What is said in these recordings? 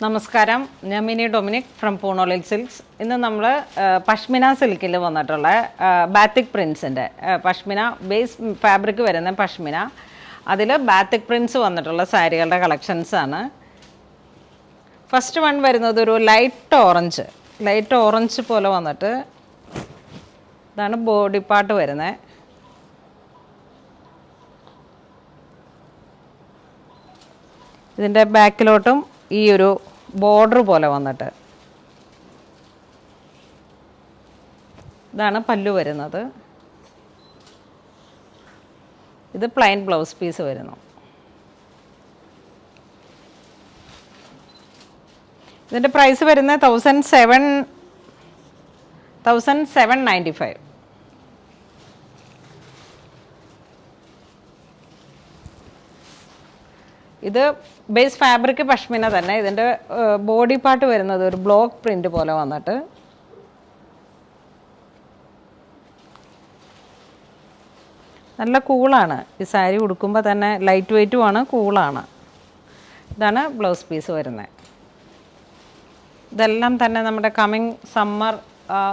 നമസ്കാരം, ഞാൻ mini Dominic from പൂണോളിൽ silks. ഇന്ന് നമ്മൾ പഷ്മിന സിൽക്കിൽ വന്നിട്ടുള്ള ബാത്തിക് പ്രിൻസിൻ്റെ പഷ്മിന ബേസ് ഫാബ്രിക് വരുന്ന പഷ്മിന, അതിൽ ബാത്തിക് പ്രിൻസ് വന്നിട്ടുള്ള സാരികളുടെ കളക്ഷൻസാണ്. ഫസ്റ്റ് വൺ വരുന്നത് ഒരു ലൈറ്റ് ഓറഞ്ച് പോലെ വന്നിട്ട് ഇതാണ് ബോഡി പാർട്ട് വരുന്നത്. ഇതിൻ്റെ ബാക്കിലോട്ടും ഈ ഒരു ബോർഡർ പോലെ വന്നിട്ട് ഇതാണ് പല്ലു വരുന്നത്. ഇത് പ്ലെയിൻ ബ്ലൗസ് പീസ് വരുന്നു. ഇതിൻ്റെ പ്രൈസ് വരുന്നത് 1795. ഇത് ബേസ് ഫാബ്രിക് പഷ്മിന തന്നെ. ഇതിൻ്റെ ബോഡി പാർട്ട് വരുന്നത് ഒരു ബ്ലോക്ക് പ്രിൻ്റ് പോലെ വന്നിട്ട് നല്ല കൂളാണ്. ഈ സാരി ഉടുക്കുമ്പോൾ തന്നെ ലൈറ്റ് വെയ്റ്റുമാണ്, കൂളാണ്. ഇതാണ് ബ്ലൗസ് പീസ് വരുന്നത്. ഇതെല്ലാം തന്നെ നമ്മുടെ കമ്മിങ് സമ്മർ,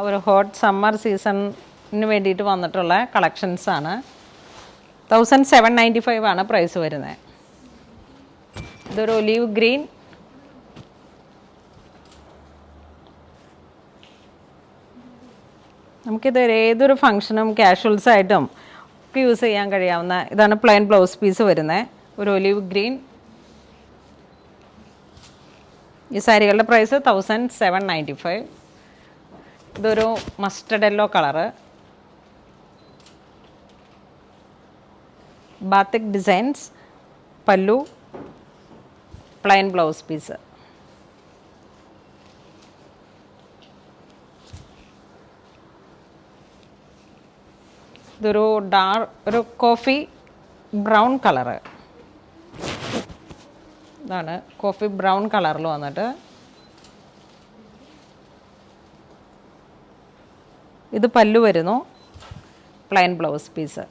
ഒരു ഹോട്ട് സമ്മർ സീസണിന് വേണ്ടിയിട്ട് വന്നിട്ടുള്ള കളക്ഷൻസാണ്. 1795 ആണ് പ്രൈസ് വരുന്നത്. ഇതൊരു ഒലീവ് ഗ്രീൻ, നമുക്കിത് ഏതൊരു ഫങ്ഷനും കാഷ്വൽസായിട്ടും ഒക്കെ യൂസ് ചെയ്യാൻ കഴിയാവുന്ന ഇതാണ് പ്ലെയിൻ ബ്ലൗസ് പീസ് വരുന്നത്. ഒരു ഒലീവ് ഗ്രീൻ. ഈ സാരികളുടെ പ്രൈസ് 1795. ഇതൊരു mustard yellow colour, batik designs, പല്ലു, പ്ലെയിൻ ബ്ലൗസ് പീസ്. ഇതൊരു ഒരു കോഫി ബ്രൗൺ കളറ്. ഇതാണ് കോഫി ബ്രൗൺ കളറിൽ വന്നിട്ട് ഇത് പല്ലു വരുന്നു, പ്ലെയിൻ ബ്ലൗസ് പീസ്.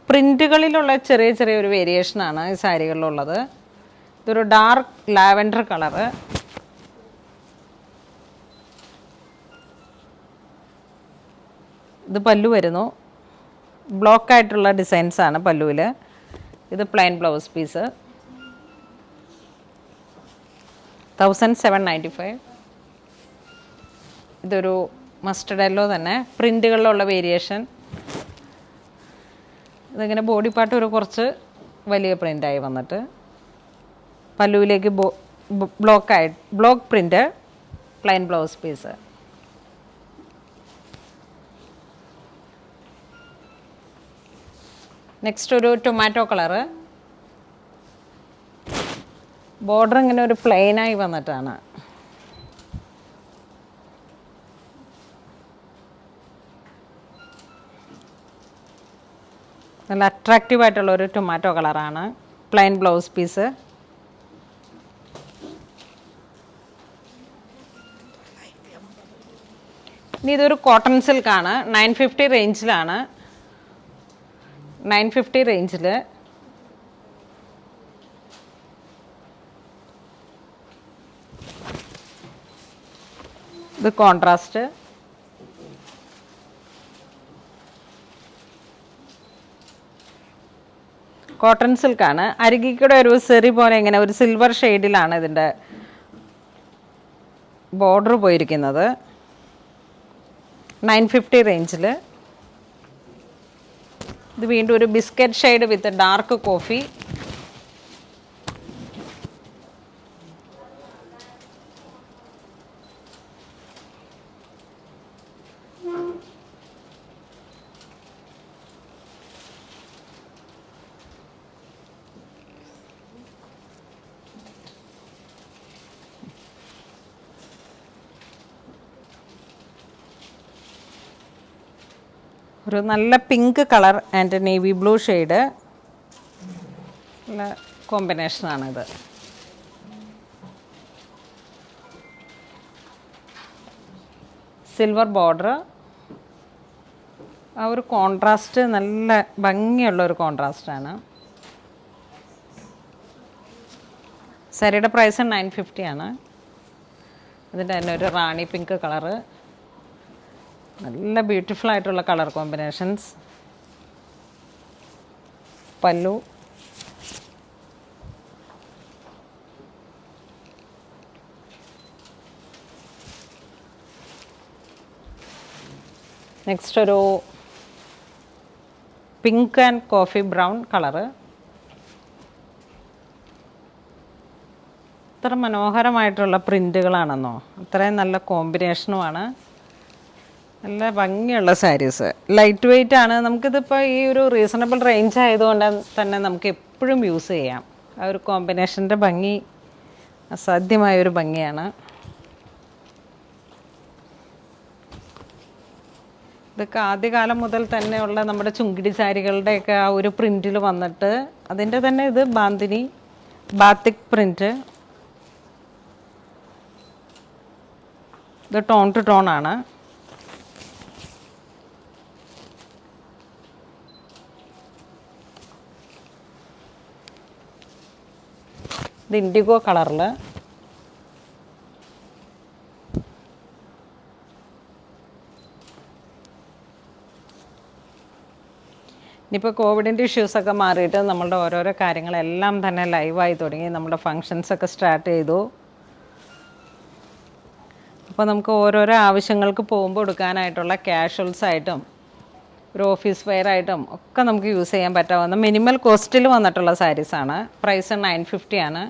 പ്രിൻറ്റുകളിലുള്ള ചെറിയൊരു വേരിയേഷനാണ് ഈ സാരികളിലുള്ളത്. ഇതൊരു ഡാർക്ക് ലാവൻഡർ കളറ്. ഇത് പല്ലു വരുന്നു, ബ്ലോക്കായിട്ടുള്ള ഡിസൈൻസാണ് പല്ലുവിൽ. ഇത് പ്ലെയിൻ ബ്ലൗസ് പീസ്. 1795. ഇതൊരു മസ്റ്റർഡ് യെല്ലോ തന്നെ, പ്രിൻറ്റുകളിലുള്ള വേരിയേഷൻ. ഇതിങ്ങനെ ബോഡി പാർട്ട് ഒരു കുറച്ച് വലിയ പ്രിൻ്റായി വന്നിട്ട് പല്ലുവിലേക്ക് block print, plain blouse piece. Next ഒരു ടൊമാറ്റോ കളറ്. ബോർഡർ ഇങ്ങനെ ഒരു പ്ലെയിനായി വന്നിട്ടാണ്. നല്ല അട്രാക്റ്റീവായിട്ടുള്ള ഒരു ടൊമാറ്റോ കളറാണ്, പ്ലെയിൻ ബ്ലൗസ് പീസ്. ഇനി ഇതൊരു കോട്ടൺ സിൽക്കാണ്. 950 റേഞ്ചിലാണ്. 950 റേഞ്ചിൽ ഇത് കോൺട്രാസ്റ്റ്. കോട്ടൺ സിൽക്കാണ്. അരികിക്കൂടെ ഒരു സെറി പോലെ ഇങ്ങനെ ഒരു സിൽവർ ഷെയ്ഡിലാണ് ഇതിൻ്റെ ബോർഡർ പോയിരിക്കുന്നത്. 950 റേഞ്ചിൽ. ഇത് വീണ്ടും ഒരു ബിസ്ക്കറ്റ് ഷെയ്ഡ് വിത്ത് ഡാർക്ക് കോഫി. ഒരു നല്ല pink colour and navy blue shade, നല്ല കോമ്പിനേഷനാണിത്. Silver border. ആ ഒരു കോൺട്രാസ്റ്റ് നല്ല ഭംഗിയുള്ള ഒരു കോൺട്രാസ്റ്റാണ്. സാരിയുടെ പ്രൈസ് 950 ആണ്. ഇതിൻ്റെ തന്നെ ഒരു റാണി പിങ്ക് കളറ്, നല്ല ബ്യൂട്ടിഫുൾ ആയിട്ടുള്ള കളർ കോമ്പിനേഷൻസ്. പല്ലു, നെക്സ്റ്റ് ഒരു pink and coffee brown colour. അത്ര മനോഹരമായിട്ടുള്ള പ്രിൻറ്റുകളാണെന്നോ, അത്രയും നല്ല കോമ്പിനേഷനുമാണ്. നല്ല ഭംഗിയുള്ള സാരീസ്, ലൈറ്റ് വെയ്റ്റ് ആണ്. നമുക്കിതിപ്പോൾ ഈ ഒരു റീസണബിൾ റേഞ്ച് ആയതുകൊണ്ട് തന്നെ നമുക്ക് എപ്പോഴും യൂസ് ചെയ്യാം. ആ ഒരു കോമ്പിനേഷൻ്റെ ഭംഗി അസാധ്യമായൊരു ഭംഗിയാണ്. ഇതൊക്കെ ആദ്യകാലം മുതൽ തന്നെയുള്ള നമ്മുടെ ചുങ്കിടി സാരികളുടെയൊക്കെ ആ ഒരു പ്രിൻറ്റിൽ വന്നിട്ട് അതിൻ്റെ തന്നെ ഇത് ബാത്തിക് പ്രിൻറ്റ്. ഇത് ടോൺ ടു ടോൺ ആണ്. ഇത് ഇൻഡിഗോ കളറിൽ. ഇനിയിപ്പോൾ കോവിഡിൻ്റെ ഇഷ്യൂസൊക്കെ മാറിയിട്ട് നമ്മളുടെ ഓരോരോ കാര്യങ്ങളെല്ലാം തന്നെ ലൈവായി തുടങ്ങി. നമ്മുടെ ഫങ്ഷൻസൊക്കെ സ്റ്റാർട്ട് ചെയ്തു. അപ്പോൾ നമുക്ക് ഓരോരോ ആവശ്യങ്ങൾക്ക് പോകുമ്പോൾ എടുക്കാനായിട്ടുള്ള ക്യാഷ്വൽസായിട്ടും ഒരു ഓഫീസ് വെയർ ആയിട്ടും ഒക്കെ നമുക്ക് യൂസ് ചെയ്യാൻ പറ്റാവുന്ന മിനിമൽ കോസ്റ്റിൽ വന്നിട്ടുള്ള സാരീസാണ്. പ്രൈസ് 950 ആണ്.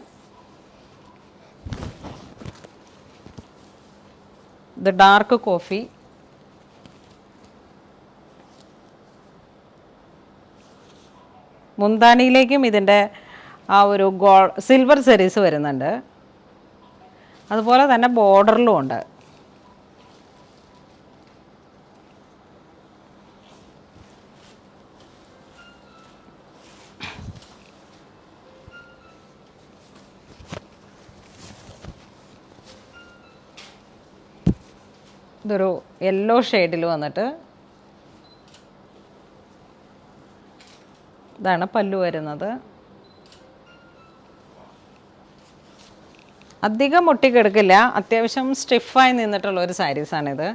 ഇത് ഡാർക്ക് കോഫി, മുന്താനിയിലേക്കും ഇതിൻ്റെ ആ ഒരു സിൽവർ സെരീസ് വരുന്നുണ്ട്. അതുപോലെ തന്നെ ബോർഡറിലും ഉണ്ട്. ഇതൊരു യെല്ലോ ഷെയ്ഡിൽ വന്നിട്ട് ഇതാണ് പല്ലു വരുന്നത്. അധികം മുട്ടിക്കെടുക്കില്ല, അത്യാവശ്യം സ്റ്റിഫായി നിന്നിട്ടുള്ള ഒരു സാരീസാണിത്.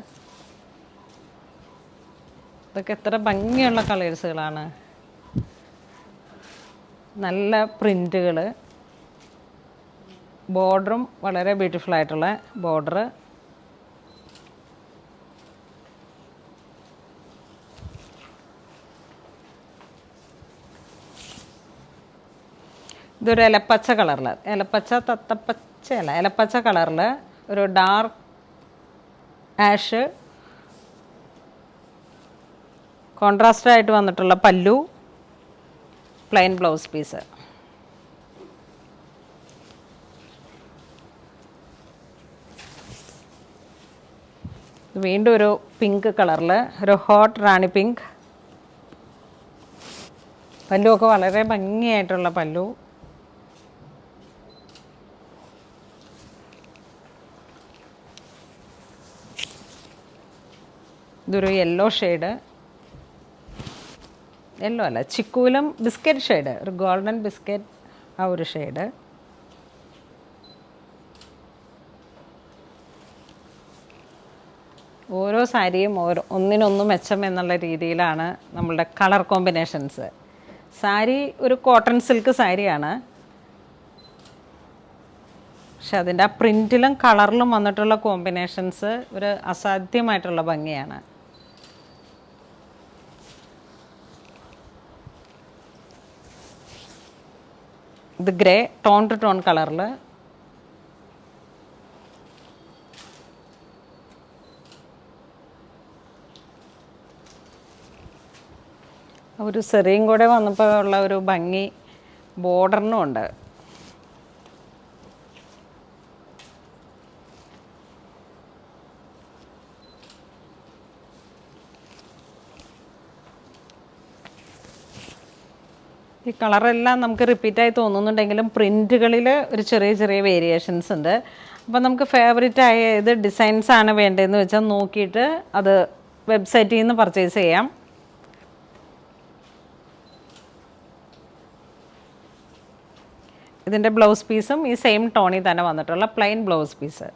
ഇതൊക്കെ എത്ര ഭംഗിയുള്ള കളേഴ്സുകളാണ്, നല്ല പ്രിൻറ്റുകൾ. ബോർഡറും വളരെ ബ്യൂട്ടിഫുൾ ആയിട്ടുള്ള ബോർഡർ. ഇതൊരു ഇലപ്പച്ച കളറിൽ, ഇലപ്പച്ച കളറിൽ ഒരു ഡാർക്ക് ആഷ് കോൺട്രാസ്റ്റ് ആയിട്ട് വന്നിട്ടുള്ള പല്ലു, പ്ലെയിൻ ബ്ലൗസ് പീസ്. വീണ്ടും ഒരു പിങ്ക് കളറിൽ ഒരു ഹോട്ട് റാണി പിങ്ക്. പല്ലുവൊക്കെ വളരെ ഭംഗിയായിട്ടുള്ള പല്ലു. ഇതൊരു യെല്ലോ ഷെയ്ഡ്, യെല്ലോ അല്ല ചിക്കൂലും ബിസ്ക്കറ്റ് ഷെയ്ഡ്, ഒരു ഗോൾഡൻ ബിസ്ക്കറ്റ് ആ ഒരു ഷെയ്ഡ്. ഓരോ സാരിയും ഒന്നിനൊന്ന് മെച്ചം എന്നുള്ള രീതിയിലാണ് നമ്മളുടെ കളർ കോമ്പിനേഷൻസ്. സാരി ഒരു കോട്ടൺ സിൽക്ക് സാരിയാണ്, പക്ഷെ അതിൻ്റെ ആ പ്രിൻറ്റിലും കളറിലും വന്നിട്ടുള്ള കോമ്പിനേഷൻസ് ഒരു അസാധ്യമായിട്ടുള്ള ഭംഗിയാണ്. ഇത് ഗ്രേ ടോൺ ടു ടോൺ കളറിൽ. ഒരു സെറിയും കൂടെ വന്നപ്പോൾ ഉള്ള ഒരു ഭംഗി ബോർഡറിനും ഉണ്ട്. ഈ കളറെല്ലാം നമുക്ക് റിപ്പീറ്റായി തോന്നുന്നുണ്ടെങ്കിലും പ്രിൻറ്റുകളിൽ ഒരു ചെറിയ ചെറിയ വേരിയേഷൻസ് ഉണ്ട്. അപ്പോൾ നമുക്ക് ഫേവറേറ്റ് ആയ ഏത് ഡിസൈൻസാണ് വേണ്ടതെന്ന് വെച്ചാൽ നോക്കിയിട്ട് അത് വെബ്സൈറ്റിൽ നിന്ന് പർച്ചേസ് ചെയ്യാം. ഇതിൻ്റെ ബ്ലൗസ് പീസും ഈ സെയിം ടോണിൽ തന്നെ വന്നിട്ടുള്ള പ്ലെയിൻ ബ്ലൗസ് പീസ്.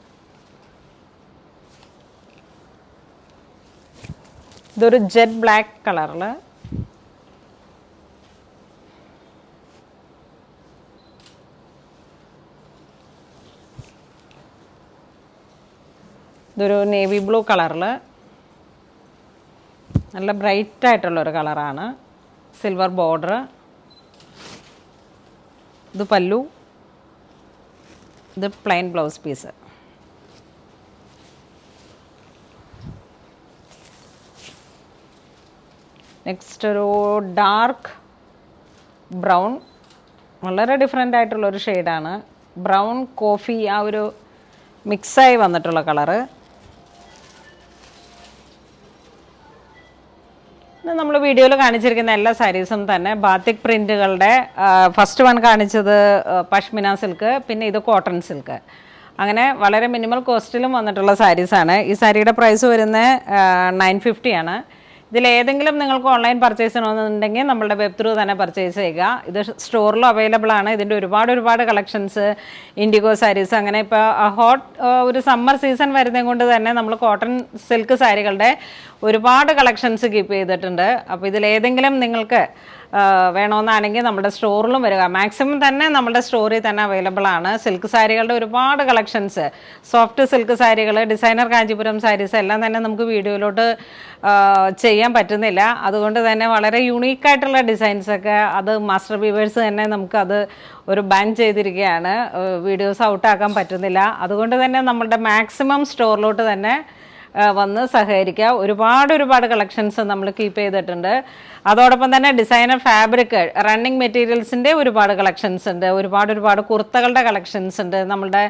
ഇതൊരു ജെറ്റ് ബ്ലാക്ക് കളറിൽ ഇതൊരു നേവി ബ്ലൂ കളറിൽ നല്ല ബ്രൈറ്റ് ആയിട്ടുള്ളൊരു കളറാണ്. Silver border. ഇത് പല്ലു. ഇത് പ്ലെയിൻ ബ്ലൗസ് പീസ്. നെക്സ്റ്റ് ഒരു ഡാർക്ക് ബ്രൗൺ, വളരെ ഡിഫറെൻ്റ് ആയിട്ടുള്ളൊരു ഷെയ്ഡാണ്. ബ്രൗൺ കോഫി ആ ഒരു മിക്സായി വന്നിട്ടുള്ള കളറ്. നമ്മൾ വീഡിയോയിൽ കാണിച്ചിരിക്കുന്ന എല്ലാ സാരീസും തന്നെ ബാത്തിക് പ്രിൻറ്റുകളുടെ ഫസ്റ്റ് വൺ കാണിച്ചത് പഷ്മിന സിൽക്ക്, പിന്നെ ഇത് കോട്ടൺ സിൽക്ക്. അങ്ങനെ വളരെ മിനിമൽ കോസ്റ്റിലും വന്നിട്ടുള്ള സാരീസാണ്. ഈ സാരിയുടെ പ്രൈസ് വരുന്നത് 950 ആണ്. ഇതിലേതെങ്കിലും നിങ്ങൾക്ക് ഓൺലൈൻ പർച്ചേസ് ചെയ്യണമെന്നുണ്ടെങ്കിൽ നമ്മളുടെ വെബ് ത്രൂ തന്നെ പർച്ചേസ് ചെയ്യുക. ഇത് സ്റ്റോറിലും അവൈലബിൾ ആണ്. ഇതിൻ്റെ ഒരുപാട് കളക്ഷൻസ്, ഇൻഡിഗോ സാരീസ്, അങ്ങനെ ഇപ്പോൾ ഹോട്ട് ഒരു സമ്മർ സീസൺ വരുന്നത് കൊണ്ട് തന്നെ നമ്മൾ കോട്ടൺ സിൽക്ക് സാരികളുടെ ഒരുപാട് കളക്ഷൻസ് കീപ്പ് ചെയ്തിട്ടുണ്ട്. അപ്പോൾ ഇതിലേതെങ്കിലും നിങ്ങൾക്ക് വേണമെന്നാണെങ്കിൽ നമ്മുടെ സ്റ്റോറിലും വരിക. മാക്സിമം തന്നെ നമ്മുടെ സ്റ്റോറിൽ തന്നെ അവൈലബിൾ ആണ്. സിൽക്ക് സാരികളുടെ ഒരുപാട് കളക്ഷൻസ്, സോഫ്റ്റ് സിൽക്ക് സാരികൾ, ഡിസൈനർ കാഞ്ചീപുരം സാരീസ് എല്ലാം തന്നെ നമുക്ക് വീഡിയോയിലോട്ട് ചെയ്യാൻ പറ്റുന്നില്ല. അതുകൊണ്ട് തന്നെ വളരെ യുണീക്കായിട്ടുള്ള ഡിസൈൻസൊക്കെ അത് മാസ്റ്റർ വീവേഴ്സ് തന്നെ നമുക്കത് ഒരു ബാൻ ചെയ്തിരിക്കുകയാണ്. വീഡിയോസ് ഔട്ടാക്കാൻ പറ്റുന്നില്ല. അതുകൊണ്ട് തന്നെ നമ്മളുടെ മാക്സിമം സ്റ്റോറിലോട്ട് തന്നെ വന്ന് സഹകരിക്കുക. ഒരുപാട് കളക്ഷൻസ് നമ്മൾ കീപ്പ് ചെയ്തിട്ടുണ്ട്. അതോടൊപ്പം തന്നെ ഡിസൈനർ ഫാബ്രിക്, റണ്ണിങ് മെറ്റീരിയൽസിൻ്റെ ഒരുപാട് കളക്ഷൻസ് ഉണ്ട്. ഒരുപാട് കുർത്തകളുടെ കളക്ഷൻസ് ഉണ്ട്. നമ്മളുടെ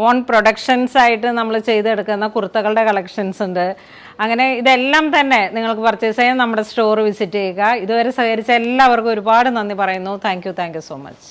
ഓൺ പ്രൊഡക്ഷൻസ് ആയിട്ട് നമ്മൾ ചെയ്തെടുക്കുന്ന കുർത്തകളുടെ കളക്ഷൻസ് ഉണ്ട്. അങ്ങനെ ഇതെല്ലാം തന്നെ നിങ്ങൾക്ക് പർച്ചേസ് ചെയ്യാൻ നമ്മുടെ സ്റ്റോർ വിസിറ്റ് ചെയ്യുക. ഇതുവരെ സഹകരിച്ച എല്ലാവർക്കും ഒരുപാട് നന്ദി പറയുന്നു. Thank you so much.